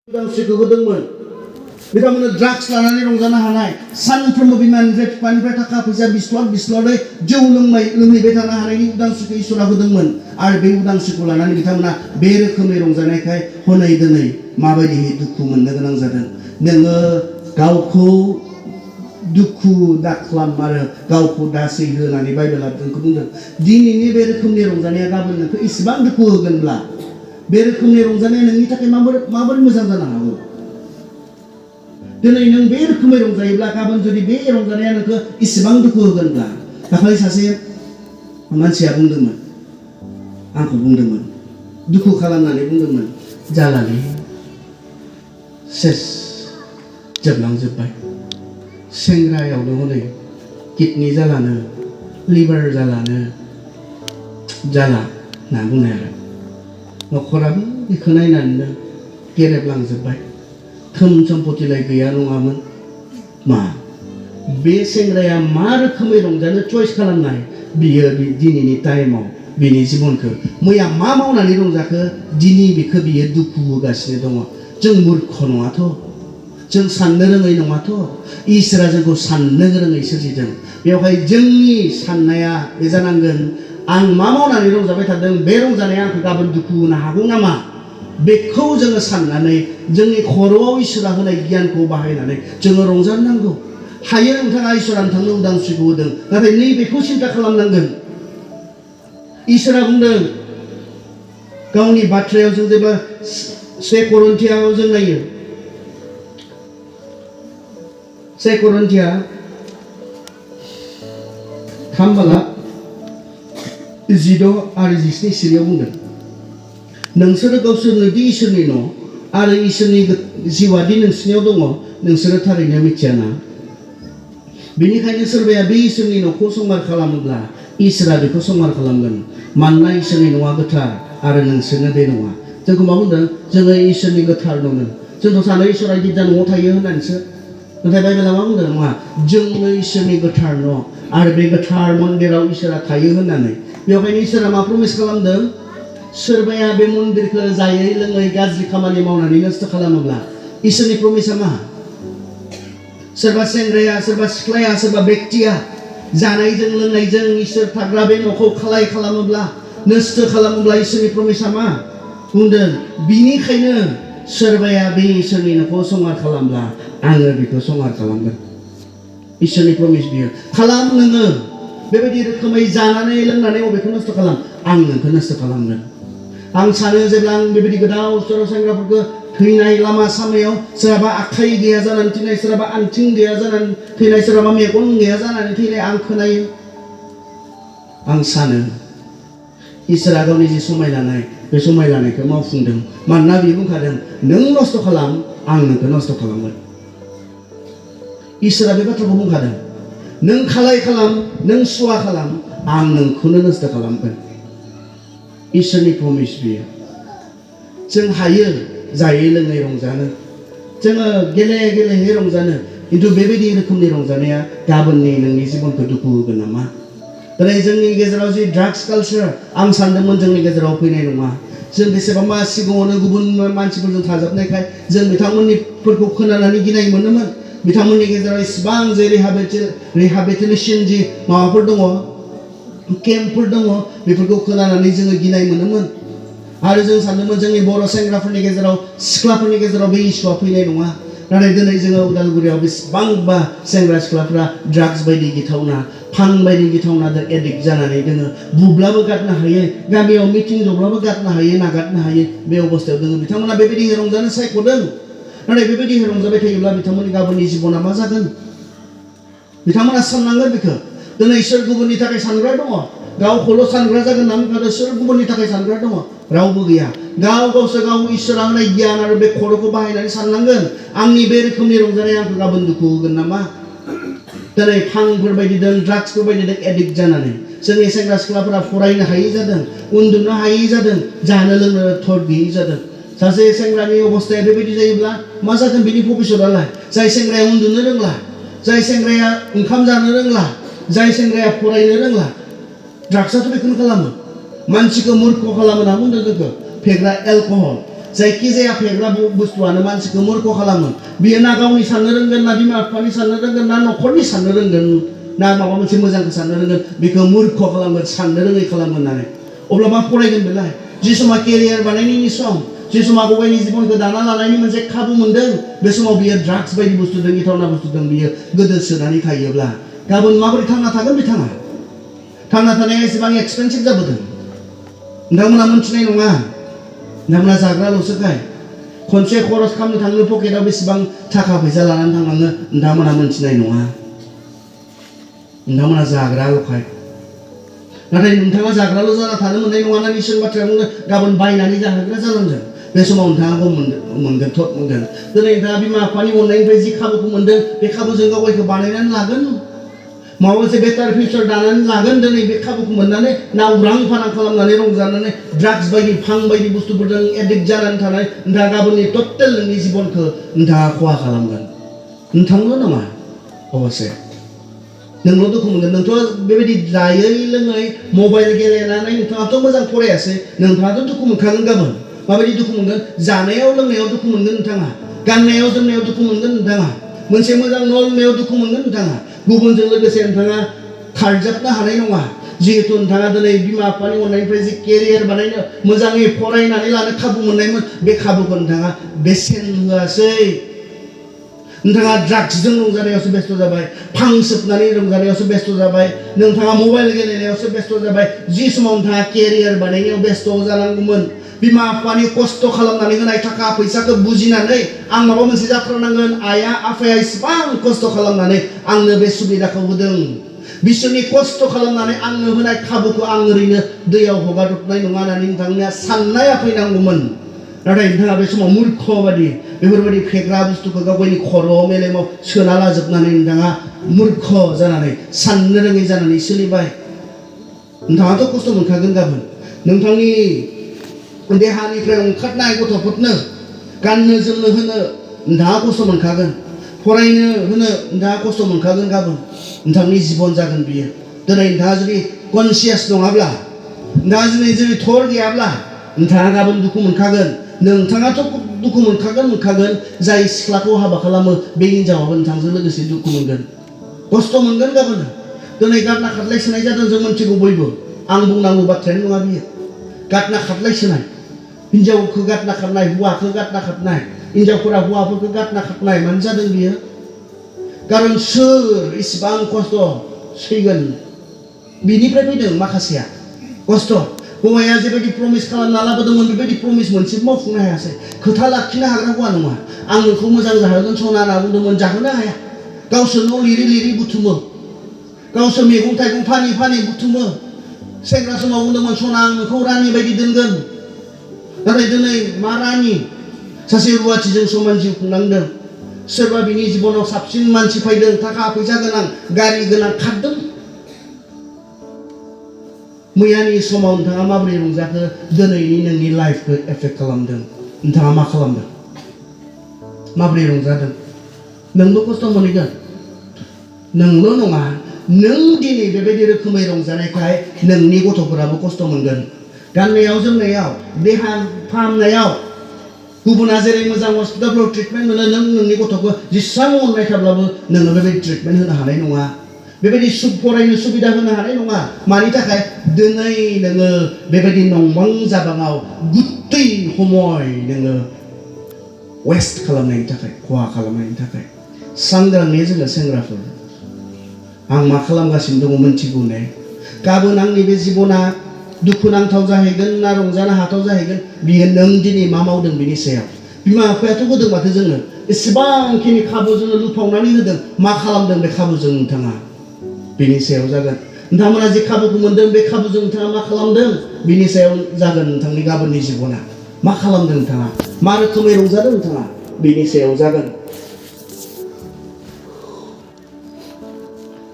उदांस्रिखौ होदोंमोन बिथांमोननो ड्राग्स लानानै रंजानो हानाय सानफ्रोमबो बिमानिफ्राय बिफानिफ्राय थाखा फैसा बिस्लद जौ लोंहैबाय थानो हानायनि उदांस्रिखौ इसोरा होदोंमोन आरो बे उदांस्रिखौ लानानै बिथांमोना बे रोखोमै रंजानायखाय हनै दिनै माबायदियै दुखु मोननो गोनां जादों नोङो गावखौ दुखु दाक्लाम आरो गावखौ daswihw होननानै बाइबेला जोंखौ बुंदों दिनैनि बे रोखोमनि रंजानाया गाबोन नोंखौ इसेबां दुखु होगोनब्ला बे रोखोमनि रंजानाया नोंनि थाखाय माबोरै मोजां जानो हागौ दिनै नों बे रोखोमै रंजायोब्ला गाबोन जुदि बे रंजानाया नोंखौ इसेबां दुखु होगोनब्ला दाखालि सासे मानसिया बुंदोंमोन आंखौ बुंदोंमोन दुखु खालामनानै बुंदोंमोन जालालै सेस जोबलांजोब्बाय सेंग्रायावनो हनै किडनि जालानो लिभार जालानो जाला होनना बुंनाय आरो न'खराबो बेखौ नायनानैनो गेरेबलांजोब्बाय धोन सम्पतिलाय गैया नङामोन मा बे सेंग्राया मा रोखोमै रंजानो चयस खालामनाय बियो दिनैनि टाइमाव बिनि जिबनखौ मैया मा मावनानै रंजाखो दिनै बेखौ बियो दुखु होगासिनो दङ जों मूर्ख नङाथ' जों साननो रोङै नङाथ' इसोरा जोंखौ साननो गोरोङै सोरजिदों बेवहाय जोंनि साननाया बे जानांगोन आं मा मावनानै रंजाबाय थादों बे रंजानाया आंखौ गाबोन दुखु होनो हागौ नामा बेखौ जोङो साननानै जोंनि खर'आव इसोरा होनाय गियानखौ बाहायनानै जोङो रंजानांगौ हायो नोंथाङा इसोरा नोंथांनो उदांस्रिखौ होदों नाथाय नैबेखौ सिन्था खालामनांगोन इसोरा बुंदों गावनि बाथ्रायाव जों जेब्ला 2 करिन्थियाव जों नायो 2 करिन्थिया 3:16 आरो 17 सिरियाव बुंदों नोंसोरो गावसोरनो दि इसोरनि न' आरो इसोरनि जिउआदि नोंसिनियाव दङ नोंसोरो थारैनो मिथियाना बेनिखायनो सोरबाया बे इसोरनि न'खौ संगार खालामोब्ला इसोरा बेखौ संगार खालामगोन मानोना इसोरनि न'आ गोथार आरो नोंसोरनो बे न'आ जोंखौ मा बुंदों जोङो इसोरनि गोथार न'नो जोंथ' सानो इसोरा गिर्जा न'आव थायो होननानैसो नाथाय बाइबेला मा बुंदों नङा जोंनो इसोरनि गोथार न' आरो बे गोथार मन्दिराव इसोरा थायो होननानै बेवहायनो इसोरा मा प्रमिस खालामदों सोरबाया बे मन्दिरखौ जायै लोङै गाज्रि खामानि मावनानै नस्थ' खालामोब्ला इसोरनि प्रमिसा मा सोरबा सेंग्राया सोरबा सिख्लाया सोरबा बेक्तिया जानायजों लोंनायजों इसोर थाग्रा बे न'खौ खालाय खालामोब्ला नस्थ' खालामोब्ला इसोरनि प्रमिसा मा बुंदों बिनिखायनो सोरबाया बे इसोरनि न'खौ संगार खालामब्ला आङो बेखौ संगार खालामगोन इसोरनि प्रमिस बियो खालाम नोङो बेबायदि रोखोमै जानानै लोंनानै अबेखौ नस्थ' खालाम आं नोंखौ नस्थ' खालामगोन आं सानो जेब्ला आं बेबायदि गोदाव सोराव सेंग्राफोरखौ थैनाय लामा सामायाव सोरहाबा आखाइ गैया जानानै थैनाय सोरहाबा आथिं गैया जानानै थैनाय सोरहाबा मेगन गैया जानानै थैनाय आं खोनायो आं सानो इसोरा गावनि जि समाय लानाय बे समाय लानायखौ मावफुंदों मानोना बियो बुंखादों नों नस्थ' खालाम आं नोंखौ नस्थ' खालामगोन इसोरा बे बाथ्राखौ बुंखादों नों खालाय खालाम नों सुवा खालाम आं नोंखौनो नस्थ' खालामगोन इसोरनि प्रमिस बियो जों हायो जायै लोङै रंजानो जोङो गेलेयै रंजानो खिन्थु बेबायदि रोखोमनि रंजानाया गाबोननि नोंनि जिबनखौ दुखु होगोन नामा दिनै जोंनि गेजेराव जि ड्राग्स कालचार आं सानदोंमोन जोंनि गेजेराव फैनाय नङा जों बेसेबांबा सिगाङावनो गुबुन मानसिफोरजों थाजाबनायखाय जों बिथांमोननिफोरखौ खोनानानै गिनाय मोनोमोन बिथांमोननि गेजेराव इसेबां जे रिहाबिलिटेसन जि माबाफोर दङ केम्पफोर दङ बेफोरखौ खोनानानै जोङो गिनाय मोनोमोन आरो जों सानदोंमोन जोंनि बर' सेंग्राफोरनि गेजेराव सिख्लाफोरनि गेजेराव बे इसुआ फैनाय नङा नाथाय दिनै जोङो उदालगुरियाव बेसेबांबा सेंग्रा सिख्लाफ्रा ड्राग्स बायदि गिथावना फां बायदि गिथावनाजों एडिक्ट जानानै दोङो बुब्लाबो गारनो हायो गामियाव मिटिं जब्लाबो गारनो हायो नागारनो हायो बे अबस्थायाव दोङो बिथांमोना बेबायदि रंजानो सायख'दों नाथाय बेबायदि रंजाबाय थायोब्ला बिथांमोननि गाबोननि जिबना मा जागोन बिथांमोना साननांगोन बेखौ दिनै सोर गुबुननि थाखाय सानग्रा दङ गावखौल' सानग्रा जागोन होनना बुंखादों सोर गुबुननि थाखाय सानग्रा दङ रावबो गैया गावसोर गाव इसोरा होनाय गियान आरो बे खर'खौ बाहायनानै साननांगोन आंनि बे रोखोमनि रंजानाया आंखौ गाबोन दुखु होगोन नामा दिनै फांफोर बायदिदों ड्राग्सफोर बायदिदों एडिक्ट जानानै जोंनि सेंग्रा सिख्लाफोरा फरायनो हायै जादों उन्दुनो हायै जादों जानो लोंनो थर गैयै जादों सासे सेंग्रानि अबस्थाया बेबायदि जायोब्ला मा जागोन बिनि भबिष्यतआलाय जाय सेंग्राया उन्दुनो रोंला जाय सेंग्राया ओंखाम जानो रोंला जाय सेंग्राया फरायनो रोंला ड्राग्सआथ' बेखौनो खालामो मानसिखौ मूर्ख खालामो होनना बुंदों जोंखौ फेग्रा एलकहल जायखिजाया फेग्रा बुस्थुआनो मानसिखौ मूर्ख खालामो बियो ना गावनि साननो रोंगोन ना बिमा बिफानि साननो रोंगोन ना न'खरनि साननो रोंगोन ना माबा मोनसे मोजांखौ साननो रोंगोन बेखौ मूर्ख खालामगोन साननो रोङै खालामगोन होननानै अब्ला मा फरायगोन बेलाय जि समा केरियार बानायनायनि सम जि समाव गावनि जिबनखौ दाना लानायनि मोनसे खाबु मोनदों बे समाव बियो ड्राग्स बायदि बुस्थु दं गिथावना बुस्थु दं बियो गोदोसोनानै थायोब्ला गाबोन माबोरै थांना थागोन बिथाङा थांना थानाया एसेबां एक्सपेन्सिभ जाबोदों नोंथांमोना मोनथिनाय नङा नोंथांमोना जाग्राल'सोखाय खनसे खरस खालामनो थांनो पकेटाव बेसेबां थाखा फैसा लानानै थांनाङो नोंथांमोना मोनथिनाय नङा नोंथांमोना जाग्राल'खाय नाथाय नोंथाङा जाग्राल' जाना थानो मोननाय नङा ना इसोरनि बाथ्राया बुंदों गाबोन बायनानै जाहोग्रा जानांगोन बे समाव नोंथाङा मोनगोन थट मोनगोन दिनै नोंथाङा बिमा बिफानि अननायनिफ्राय जि खाबुखौ मोनदों बे खाबुजों गावखौ बानायनानै लागोन माबा मोनसे बेटार फिउचार दानानै लागोन दिनै बे खाबुखौ मोननानै ना उरां फारां खालामनानै रंजानानै ड्राग्स बायदि फां बायदि बुस्थुफोरजों एडिक्ट जानानै थानाय नोंथाङा गाबोननि टटेल नोंनि जिबनखौ नोंथाङा खहा खालामगोन नोंथांल' नङा अबसे नोंल' दुखु मोनगोन नोंथ' बेबायदि जायै लोङै मबाइल गेलेनानै नोंथाङाथ' मोजां फरायासै नोंथाङाथ' दुखु मोनखागोन गाबोन माबायदि दुखु मोनगोन जानायाव लोंनायाव दुखु मोनगोन नोंथाङा गाननायाव जोमनायाव दुखु मोनगोन नोंथाङा मोनसे मोजां न' लुनायाव दुखु मोनगोन नोंथाङा गुबुनजों लोगोसे नोंथाङा खारजाबनो हानाय नङा जिहेतु नोंथाङा दिनै बिमा बिफानि अननायनिफ्राय जि केरियार बानायनो मोजाङै फरायनानै लानो खाबु मोननायमोन बे खाबुखौ नोंथाङा बेसेन होआसै नोंथाङा ड्राग्सजों रंजानायावसो बेस्थ' जाबाय फां सोबनानै रंजानायावसो बेस्थ' जाबाय नोंथाङा मबाइल गेलेनायावसो बेस्थ' जाबाय जि समाव नोंथाङा केरियार बानायनायाव बेस्थ' जानांगौमोन बिमा बिफानि खस्थ' खालामनानै होनाय थाखा फैसाखौ बुजिनानै आं माबा मोनसे जाथारनांगोन आइया आफाया इसेबां खस्थ' खालामनानै आंनो बे सुबिदाखौ होदों बिसोरनि खस्थ' खालामनानै आंनो होनाय खाबुखौ आं ओरैनो दैयाव हगारहरनाय नङा होननानै नोंथांनिया साननाया फैनांगौमोन नाथाय नोंथाङा बे समाव मूर्ख बादि बेफोरबायदि फेग्रा बुस्थुखौ गावनि खर'आव मेलेमाव सोना लाजोबनानै नोंथाङा मूर्ख जानानै साननो रोङै जानानै सोलिबाय नोंथाङाथ' खस्थ' मोनखागोन गाबोन नोंथांनि देहानिफ्राय ओंखारनाय गथ'फोरनो गाननो जोमनो होनो नोंथाङा खस्थ' मोनखागोन फरायनो होनो नोंथाङा खस्थ' मोनखागोन गाबोन नोंथांनि जिबन जागोन बियो दिनै नोंथाङा जुदि कनसियास नङाब्ला नोंथाङा जुदि थर गैयाब्ला नोंथाङा गाबोन दुखु मोनखागोन नोंथाङाथ' दुखु मोनखागोन जाय सिख्लाखौ हाबा खालामो बे हिनजावाबो नोंथांजों लोगोसे दुखु मोनगोन खस्थ' मोनगोन गाबोन दिनै गारना खारलायसोनाय जादों जों मिथिगौ बयबो आं बुंनांगौ बाथ्रायानो नङा बियो गारना खारलायसोनाय हिनजावखौ गारना खारनाय हौवाखौ गारना खारनाय हिनजावफोरा हौवाफोरखौ गारना खारनाय मानो जादों बियो खारन सोर इसिबां खस्थ' सैगोन बिनिफ्राय फैदों माखासेया खस्थ' हौवाया जेबायदि प्रमिस खालामना लाबोदोंमोन बेबायदि प्रमिस मोनसेबो मावफुंनो हायासै खोथा लाखिनो हाग्रा हौवा नङा आं नोंखौ मोजां जाहोगोन सना होनना बुंदोंमोन जाहोनो हाया गावसोर न' लिरै बुथुमो गावसोर मैगं थाइगं फानि बुथुमो सेंग्रा समाव बुंदोंमोन सना आं नोंखौ रानि बायदि दोनगोन नाथाय दिनै मा रानि सासे रुवाथिजों समान जिउ खुंनांदों सोरबा बिनि जिबनाव साबसिन मानसि फैदों थाखा फैसा गोनां गारि गोनां खारदों मैयानि समाव नोंथाङा माबोरै रंजाखो दिनैनि नोंनि लाइफखौ एफेक्ट खालामदों नोंथाङा मा खालामदों माबोरै रंजादों नोंबो खस्थ' मोनहैगोन नोंल' नङा नों दिनै बेबायदि रोखोमै रंजानायखाय नोंनि गथ'फोराबो खस्थ' मोनगोन गाननायाव जोमनायाव देहा फाहामनायाव गुबुना जेरै मोजां हस्पिटालफ्राव ट्रिटमेन्ट मोनो नोंनि गथ'खौ जेसेबां अननाय थाब्लाबो नोङो बेबायदि ट्रिटमेन्ट होनो हानाय नङा बेबायदि फरायनो सुबिदा होनो हानाय नङा मानि थाखाय दिनै नोङो बेबायदि नंबां जाबाङाव गुत्तै समय नोङो वेस्ट खालामनायनि थाखाय खहा खालामनायनि थाखाय सांग्राङै जोङो सेंग्राफोर आं मा खालामगासिनो दङ मिन्थिगौ ने गाबोन आंनि बे जिबना दुखुनांथाव जाहैगोन ना रंजानो हाथाव जाहैगोन बियो नों दिनै मा मावदों बिनि सायाव बिमा बिफायाथ' होदों माथो जोंनो एसेबांखिनि खाबु जोङो लुफावनानै होदों मा खालामदों बे खाबुजों नोंथाङा बिनि सायाव जागोन नोंथांमोना जे खाबुखौ मोनदों बे खाबुजों नोंथाङा मा खालामदों बिनि सायाव जागोन नोंथांनि गाबोननि जिबना मा खालामदों नोंथाङा मा रोखोमै रंजादों नोंथाङा बिनि सायाव जागोन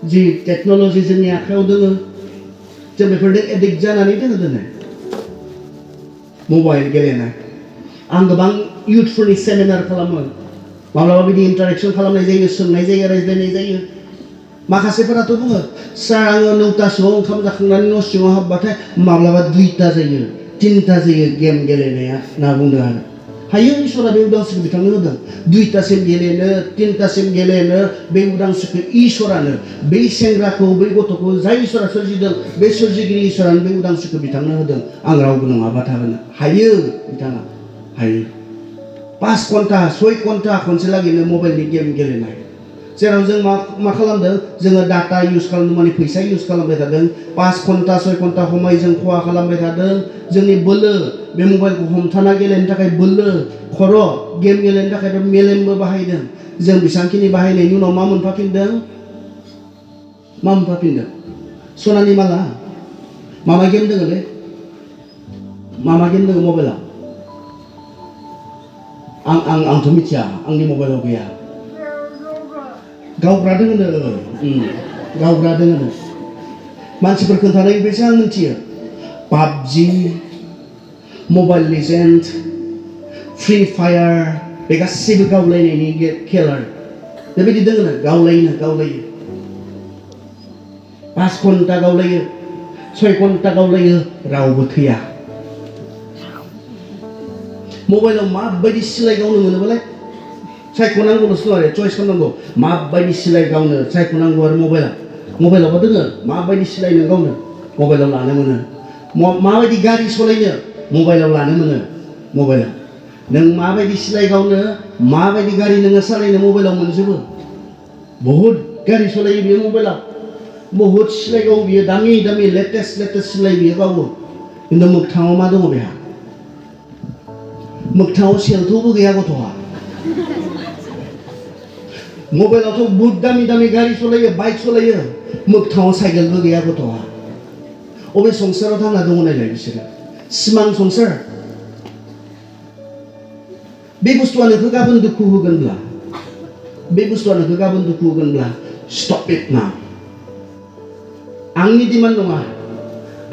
जि टेक्न'लजि जोंनि आखायाव दोङो जों बेफोरजों एडिक्ट जानानै दोङो मबाइल गेलेनाय आं गोबां इउथफोरनि सेमिनार खालामो माब्लाबा बिदि इन्टारेक्सन खालामनाय जायो सोंनाय जायो रायज्लायनाय जायो माखासेफोराथ' बुङो सार आङो 9टासोआव ओंखाम जाखांनानै न' सिङाव हाबबाथाय माब्लाबा 2टा जायो 3टा जायो गेम गेलेनाया होनना बुंदों आरो हायो इसोरा बे उदांस्रिखौ बिथांनो होदों 2टासिम गेलेनो 3टासिम गेलेनो बे उदांस्रिखौ इसोरानो बे सेंग्राखौ बे गथ'खौ जाय इसोरा सोरजिदों बे सोरजिगिरि इसोरानो बे उदांस्रिखौ बिथांनो होदों आं रावबो नङाबा थागोन हायो बिथाङा हायो 5 घन्टा 6 घन्टा खनसे लागैनो मबाइलनि गेम गेलेनाय जेराव जों मा खालामदों जोङो डाटा इउज खालामदों माने फैसा इउज खालामबाय थादों 5 घन्टा 6 घन्टा समय जों खहा खालामबाय थादों जोंनि बोलो बे मबाइलखौ हमथाना गेलेनो थाखाय बोलो खर' गेम गेलेनो थाखाय मेलेमबो बाहायदों जों बेसांखिनि बाहायनायनि उनाव मा मोनफाफिनदों सनानि माला मा गेम दोङोलै मा गेम दोङो मबाइलाव आंथ' मिथिया आंनि मबाइलाव गैया गावग्रा दोङोनो गावग्रा दोङोनो मानसिफोर खोन्थानायनिफ्रायसो आं मिथियो PUBG mobile legend free fire बे गासैबो गावलायनायनि खेला बेबायदि दोङोनो गावलायो 5 घन्टा गावलायो 6 घन्टा गावलायो रावबो थैया मबाइलाव माबायदि सिलाय गावनो मोनोबालाय सायख'नांगौल'सो आरो चयस खालामनांगौ माबायदि सिलाय गावनो सायख'नांगौ आरो मबाइलावबा दोङो माबायदि सिलाय नों गावनो मबाइलाव लानो मोनो माबायदि गारि सालायनो मबाइलाव लानो मोनो मबाइलाव नों माबायदि सिलाय गावनो माबायदि गारि नोङो सालायनो मबाइलाव मोनजोबो बहुद गारि सालायो बियो मबाइलाव बहुद सिलाय गावो बियो दामि लेटेस्ट सिलाय बियो गावो खिन्थु मोगथाङाव मा दङ बेहा मोगथाङाव सेलथ'बो गैया गथ'आ मबाइलावथ' बहुत दामि गारि सालायो बाइक सालायो मोगथाङाव साइकेलबो गैया गथ'आ अबे संसाराव थांना दङ नायलाय बिसोरो सिमां संसार बे बुस्थुआ नोंखौ गाबोन दुखु होगोनब्ला स्टप इट नाउ आंनि डिमान्ड नङा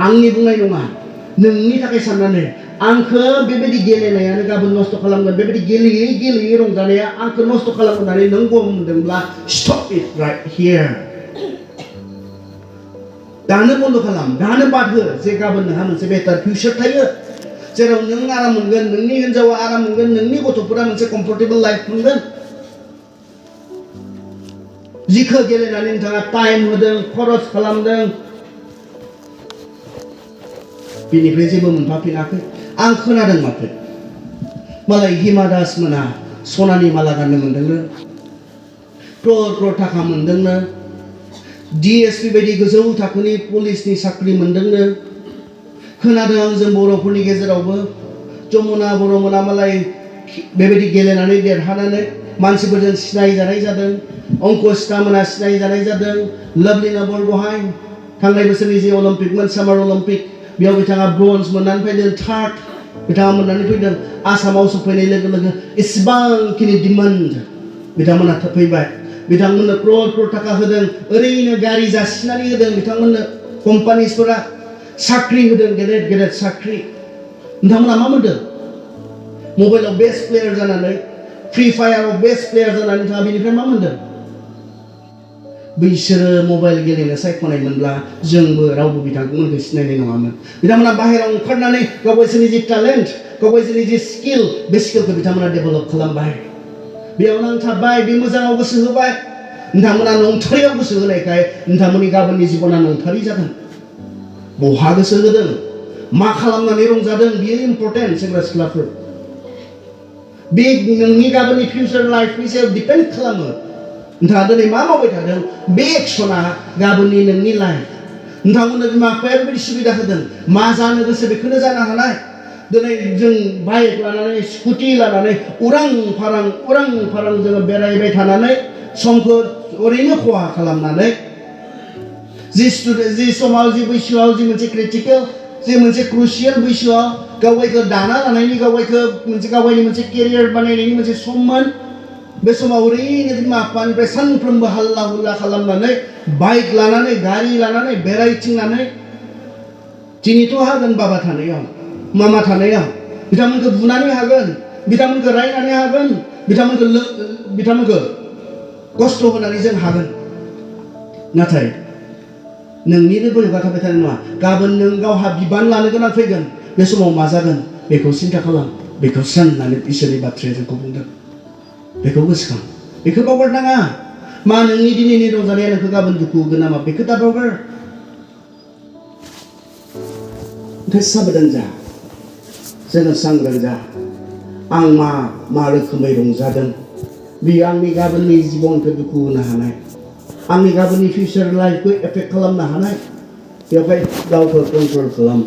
आंनि बुंनाय नङा नोंनि थाखाय साननानै आंखौ बेबायदि गेलेनायानो गाबोन नस्थ' खालामगोन बेबायदि गेलेयै रंजानाया आंखौ नस्थ' खालामगोन होननानै नों गम मोनदोंब्ला स्टप इट राइट हियार दानो बन्द' खालाम दानो बाद हो जे गाबोन नोंहा मोनसे बेटार फिउचार थायो जेराव नों आराम मोनगोन नोंनि हिन्जावा आराम मोनगोन नोंनि गथ'फोरा मोनसे कम्फर्टेबल लाइफ मोनगोन जिखौ गेलेनानै नोंथाङा टाइम होदों खरस खालामदों बिनिफ्राय जेबो मोनफाफिनाखै आं खोनादों माथो मालाय हिमा दास मोना सनानि माला गाननो मोनदोंनो क्रर थाखा मोनदोंनो DSP बायदि गोजौ थाखोनि पुलिसनि साख्रि मोनदोंनो खोनादों आं जों बर'फोरनि गेजेरावबो जमुना बर'मोना मालाय बेबायदि गेलेनानै देरहानानै मानसिफोरजों सिनायजानाय जादों अंकुसिता मोना सिनायजानाय जादों लभलिना बरग'हाय थांनाय बोसोरनि जे अलिम्पिकमोन सामार अलिम्पिक बेयाव बिथाङा ब्रन्ज मोननानै फैदों थार्ड बिथाङा मोननानै फैदों आसामाव सफैनाय लोगो लोगो एसेबांखिनि डिमान्ड बिथांमोना फैबाय बिथांमोननो क्रर थाखा होदों ओरैनो गारि जासिनानै होदों बिथांमोननो कम्पानिसफोरा साख्रि होदों गेदेर साख्रि नोंथांमोना मा मोनदों मबाइलाव बेस्ट प्लेयार जानानै फ्रि फायाराव बेस्ट प्लेयार जानानै नोंथाङा बेनिफ्राय मा मोनदों बिसोरो मबाइल गेलेनो सायख'नायमोनब्ला जोंबो रावबो बिथांमोनखौ सिनायनाय नङामोन बिथांमोना बाहेरायाव ओंखारनानै गावसोरनि जि टेलेन्ट गावसोरनि जि स्किल बे स्किलखौ बिथांमोना डेभेलप खालामबाय बेयाव नांथाबबाय बे मोजाङाव गोसो होबाय नोंथांमोना नंथारियाव गोसो होनायखाय नोंथांमोननि गाबोननि जिबना नंथारि जागोन बहा गोसो होदों मा खालामनानै रंजादों बेयो इम्पर्टेन्ट सेंग्रा सिख्लाफोर बे नोंनि गाबोननि फिउचार लाइफनि सायाव डिपेन्ड खालामो नोंथाङा दिनै मा मावबाय थादों बे एक्सना गाबोननि नोंनि लाइफ नोंथांमोननो बिमा बिफाया बेबायदि सुबिदा होदों मा जानो गोसो बेखौनो जानो हानाय दिनै जों बाइक लानानै स्कुटि लानानै उरां फारां जोङो बेरायबाय थानानै समखौ ओरैनो खहा खालामनानै जि समाव जि बैसोआव जि मोनसे क्रिटिकेल जि मोनसे क्रुसियेल बैसोआव गावगायखौ दाना लानायनि गावगायनि मोनसे केरियार बानायनायनि मोनसे सममोन बे समाव ओरैनो बिमा बिफानिफ्राय सानफ्रोमबो हाल्ला हुल्ला खालामनानै बाइक लानानै गारि लानानै बेरायथिंनानै दिनैथ' हागोन बाबा थानायाव मामा थानायाव बिथांमोनखौ बुनानै हागोन बिथांमोनखौ रायनानै हागोन बिथांमोनखौ खस्थ' होनानै जों हागोन नाथाय नोंनिनो बोलोआ थाबाय थानाय नङा गाबोन नों गावहा बिबान लानो गोनां फैगोन बे समाव मा जागोन बेखौ सिन्था खालाम बेखौ साननानै इसोरनि बाथ्राया जोंखौ बुंदों बेखौ गोसोखां बेखौ बावगारनाङा मा नोंनि दिनैनि रंजानाया नोंखौ गाबोन दुखु होगोन नामा बेखौ दा बावगार ओमफ्राय साबधान जा जोङो सांग्रां जा आं मा रोखोमै रंजादों बेयो आंनि गाबोननि जिबनखौ दुखु होनो हानाय आंनि गाबोननि फिउचार लाइफखौ एफेक्ट खालामनो हानाय बेवहाय गावखौ कन्ट्रल खालाम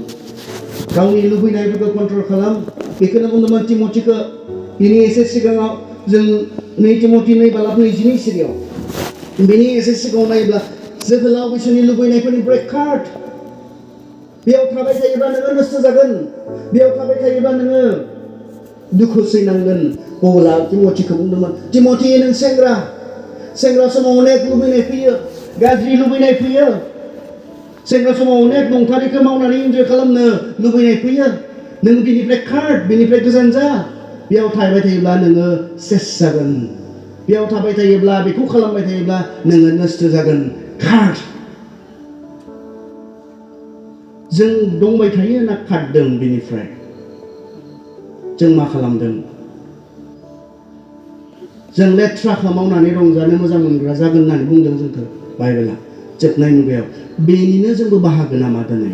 गावनि लुबैनायफोरखौ कन्ट्रल खालाम बेखौनो बुंदोंमोन तिमथिखौ बिनि एसे सिगाङाव जों 2 तिमथि 2:22 सिरियाव बेनि एसे सिगाङाव नायोब्ला जोहोलाव बैसोनि लुबैनायफोरनिफ्राय खार बेयाव थाबाय थायोब्ला नोङो नस्थ जागोन बेयाव थाबाय थायोब्ला नोङो दुखु सैनांगोन पौला तिमथिखौ बुंदोंमोन तिमथि नों सेंग्रा समाव अनेक लुबैनाय फैयो गाज्रि लुबैनाय फैयो सेंग्रा समाव अनेक नंथारैखौ मावनानै इन्जय खालामनो लुबैनाय फैयो नों बिनिफ्राय खार बिनिफ्राय गोजान जा बेयाव थाबाय थायोब्ला नोङो सेस जागोन बेयाव थाबाय थायोब्ला बेखौ खालामबाय थायोब्ला नोङो नस्थ जागोन खार जों दंबाय थायो ना खारदों बिनिफ्राय जों मा खालामदों जों लेथ्राखौ मावनानै रंजानो मोजां मोनग्रा जागोन होननानै बुंदों जोंखौ बाइबेला जोबनाय मुगायाव बेनिनो जोंबो बाहागो नामा दिनै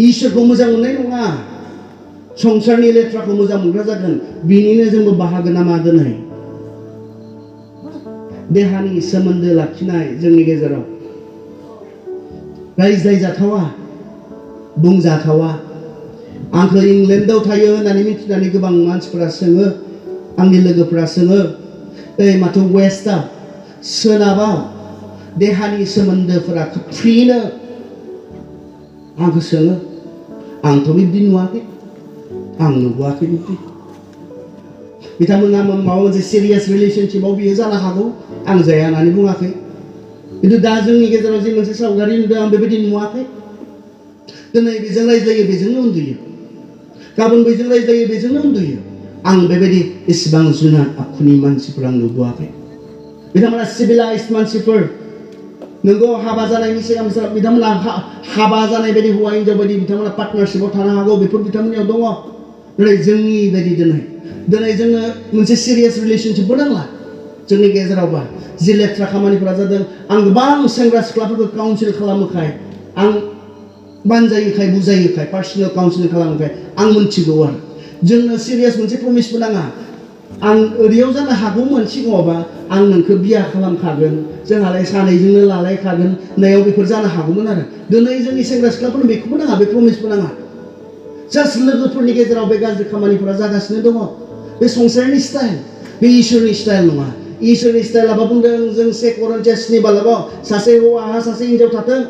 इसोरखौ मोजां मोननाय नङा संसारनि लेथ्राखौ मोजां मोनग्रा जागोन बेनिनो जोंबो बाहागो नामा दिनै देहानि सोमोन्दो लाखिनाय जोंनि गेजेराव रायज्लायजाथावा बुंजाथावा आंखौ इंलेन्डआव थायो होननानै मिथिनानै गोबां मानसिफोरा सोङो आंनि लोगोफोरा सोङो माथो वेस्टआव सोनाबाव देहानि सोमोन्दोफोरा फ्रिनो आंखौ सोङो आंथ' बिब्दि नुवाखै आं नुबोआखै बिब्दि बिथांमोना माबा मोनसे सिरियास रिलेशनशिपआव बियो जानो हागौ आं जाया होननानै बुङाखै खिन्थु दा जोंनि गेजेराव जे मोनसे सावगारि नुदों आं बेबायदि नुवाखै दिनै बेजों रायज्लायो बेजोंनो उन्दुयो गाबोन बेजों रायज्लायो बेजोंनो उन्दुयो आं बेबायदि इसिबां जुनार आखुनि मानसिफोर आं नुबोआखै बिथांमोना सिभिलाइज मानसिफोर नोंगौ हाबा जानायनि सिगां बिथांमोना हाबा जानाय बायदि हौवा हिनजाव बायदि बिथांमोना पार्टनारशिपआव थानो हागौ बेफोर बिथांमोननियाव दङ दिनै जोंनि बायदि दिनै जोङो मोनसे सिरियास रिलेशनशिपबो नांला जोंनि गेजेरावबा जि लेथ्रा खामानिफोरा जादों आं गोबां सेंग्रा सिख्लाफोरखौ काउन्सिल खालामोखाय आं बानजायोखाय बुजायोखाय पार्सनेल काउन्सिलिं खालामोखाय आं मोनथिगौ आरो जोंनो सिरियास मोनसे प्रमिसबो नाङा आं ओरैयाव जानो हागौमोन सिगाङावबा आं नोंखौ बिया खालामखागोन जोंहालाय सानैजोंनो लालायखागोन नायाव बेफोर जानो हागौमोन आरो दिनै जोंनि सेंग्रा सिख्लाफोरनो बेखौबो नाङा बे प्रमिसबो नाङा जास्ट लोगोफोरनि गेजेराव बे गाज्रि खामानिफोरा जागासिनो दङ बे संसारनि स्टाइल बे इसोरनि स्टाइल नङा इसोरनि स्टाइलाबा बुंदों जों 2 Kरिन्थियास 7:12 सासे हौवाहा सासे हिनजाव थाथों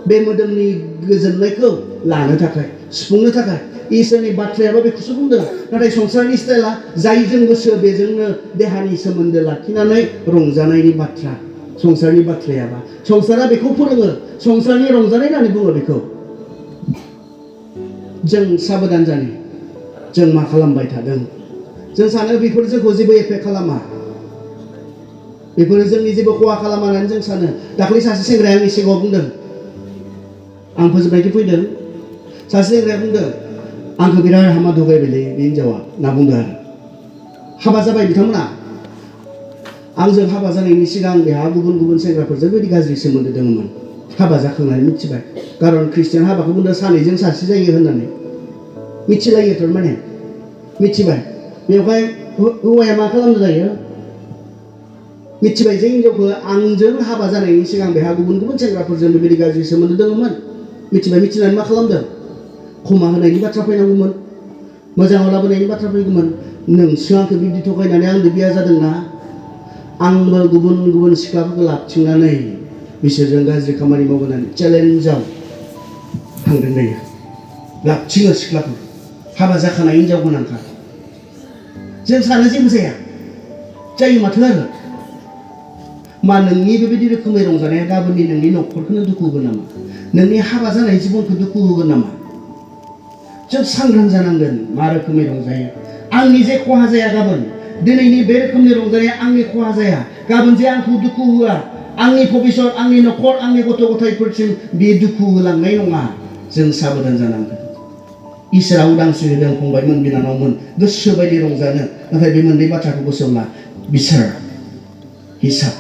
बे मोदोमनि गोजोननायखौ लानो थाखाय सुफुंनो थाखाय इसोरनि बाथ्रायाबो बेखौसो बुंदों नाथाय संसारनि स्टाइला जायजों गोसो बेजोंनो देहानि सोमोन्दो लाखिनानै रंजानायनि बाथ्रा संसारनि बाथ्रायाबा संसारा बेखौ फोरोङो संसारनि रंजानाय होननानै बुङो बेखौ जों साबधान जानो जों मा खालामबाय थादों जों सानो बेफोर जोंखौ जेबो एफेक्ट खालामा बेफोरो जोंनि जेबो खहा खालामा होननानै जों सानो दाख्लै सासे सेंग्राया आंनि सिगाङाव बुंदों आं फोजोबनायखौ फैदों सासे सेंग्राया बुंदों आंखौ बिराद हामा थगायबायलै बे हिनजावा होनना बुंदों आरो हाबा जाबाय बिथांमोना आंजों हाबा जानायनि सिगां बेहा गुबुन सेंग्राफोरजों बेबायदि गाज्रि सोमोन्दो दङमोन हाबा जाखांनानै मिथिबाय खारन ख्रिस्टियान हाबाखौ बुंदों सानैजों सासे जायो होननानै मिथिलायो थारमाने मिथिबाय बेवहाय हौवाया मा खालामनो जायो मिथिबाय जे हिनजावखौ आंजों हाबा जानायनि सिगां बेहा गुबुन सेंग्राफोरजों बेबायदि गाज्रि सोमोन्दो दङमोन मिथिबाय मिथिनानै मा खालामदों क्षमा होनायनि बाथ्रा फैनांगौमोन मोजाङाव लाबोनायनि बाथ्रा फैगौमोन नोंसो आंखौ बिब्दि थगायनानै आंजों बिया जादोंना आंबो गुबुन सिख्लाफोरखौ लाबथिंनानै बिसोरजों गाज्रि खामानि मावनानै चेलेन्जआव थांदों दायो लाबथिङो सिख्लाफोर हाबा जाखानाय हिनजाव गोनांखा जों सानो जेबो जायो माथो आरो मा नोंनि बेबायदि रोखोमै रंजानाया गाबोननि नोंनि न'खरखौनो दुखु होगोन नामा नोंनि हाबा जानाय जिबनखौ दुखु होगोन नामा जों सांग्रां जानांगोन मा रोखोमै रंजायो आंनि जे खहा जाया गाबोन दिनैनि बे रोखोमनि रंजानाया आंनि खहा जाया गाबोन जे आंखौ दुखु होआ आंनि भबिष्यत आंनि न'खर आंनि गथ' गथायफोरसिम बे दुखु होलांनाय नङा जों साबधान जानांगोन इसोरा उदांस्रि होदों फंबायमोन बिनानावमोन गोसो बायदि रंजानो नाथाय बे मोननै बाथ्राखौ गोसोआव ला बिसार हिसाब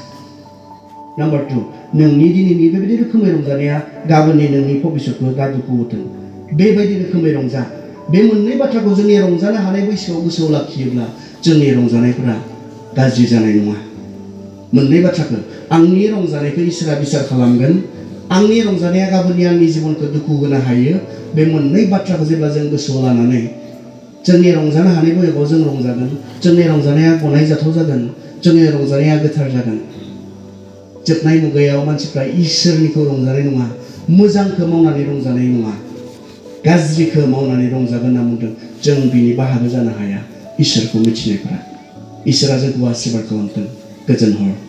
नाम्बार 2 नोंनि दिनैनि बेबायदि रोखोमै रंजानाया गाबोननि नोंनि भबिष्यतखौ दा दुखु होथों बेबायदि रोखोमै रंजा बे मोननै बाथ्राखौ जोंनि रंजानो हानाय बैसोआव गोसोआव लाखियोब्ला जोंनि रंजानायफोरा गाज्रि जानाय नङा मोननै बाथ्राखौ आंनि रंजानायखौ इसोरा बिसार खालामगोन आंनि रंजानाया गाबोननि आंनि जिबनखौ दुखु होनो हायो बे मोननै बाथ्राखौ जेब्ला जों गोसोआव लानानै जोंनि रंजानो हानाय बयगआव जों रंजागोन जोंनि रंजानाया गनायजाथाव जागोन जोंनि रंजानाया गोथार जागोन जोबनाय मुगायाव मानसिफ्रा इसोरनिखौ रंजानाय नङा मोजांखौ मावनानै रंजानाय नङा गाज्रिखौ मावनानै रंजागोन होनना बुंदों जों बिनि बाहागो जानो हाया इसोरखौ मिथिनायफोरा इसोरा जोंखौ आशीर्बाद खालामथों गोजोन हर